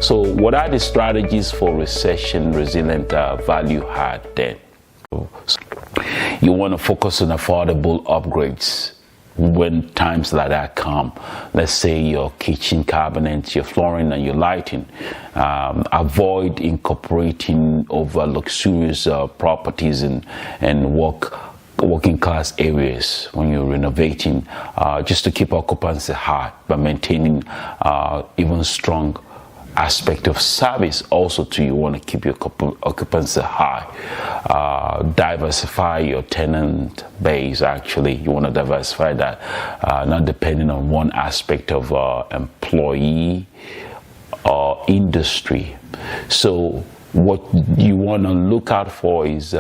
So what are the strategies for recession resilient value add then? You want to focus on affordable upgrades when times like that come. Let's say your kitchen cabinets, your flooring and your lighting. Avoid incorporating over luxurious properties and working class areas when you're renovating, just to keep occupancy high, by maintaining even strong aspect of service. Also too, you want to keep your occupancy high. Diversify your tenant base. Actually, you want to diversify that, not depending on one aspect of employee or industry. So what you want to look out for is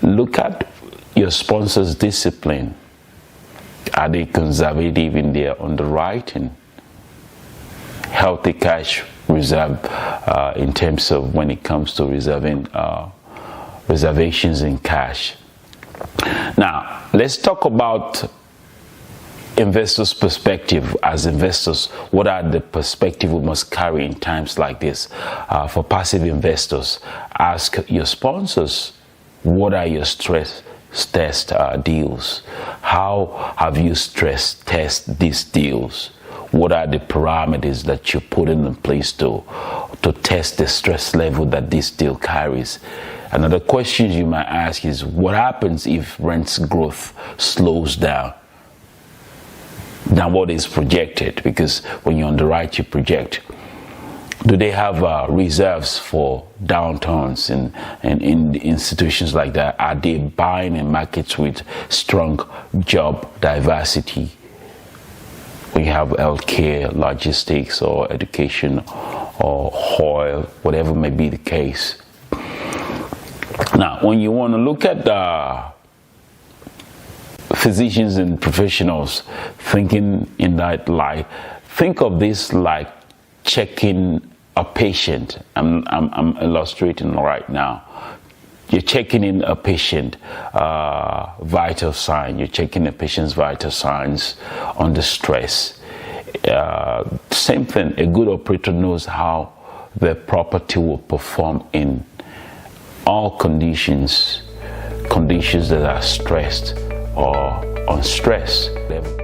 look at your sponsor's discipline. Are they conservative in their underwriting? Healthy cash reserve in terms of when it comes to reserving reservations in cash. Now let's talk about investors' perspective. As investors, what are the perspective we must carry in times like this? For passive investors, ask your sponsors, what are your stress test deals? How have you stress test these deals? What are the parameters that you put in place to test the stress level that this deal carries? Another question you might ask is, what happens if rents growth slows down than what is projected? Because when you underwrite, you project. Do they have reserves for downturns in institutions like that? Are they buying in markets with strong job diversity? We have healthcare, logistics, or education, or oil, whatever may be the case. Now, when you want to look at physicians and professionals thinking in that light, think of this like checking a patient. I'm illustrating right now. You're checking in a patient vital sign. You're checking a patient's vital signs under stress. Same thing. A good operator knows how the property will perform in all conditions that are stressed or unstressed level.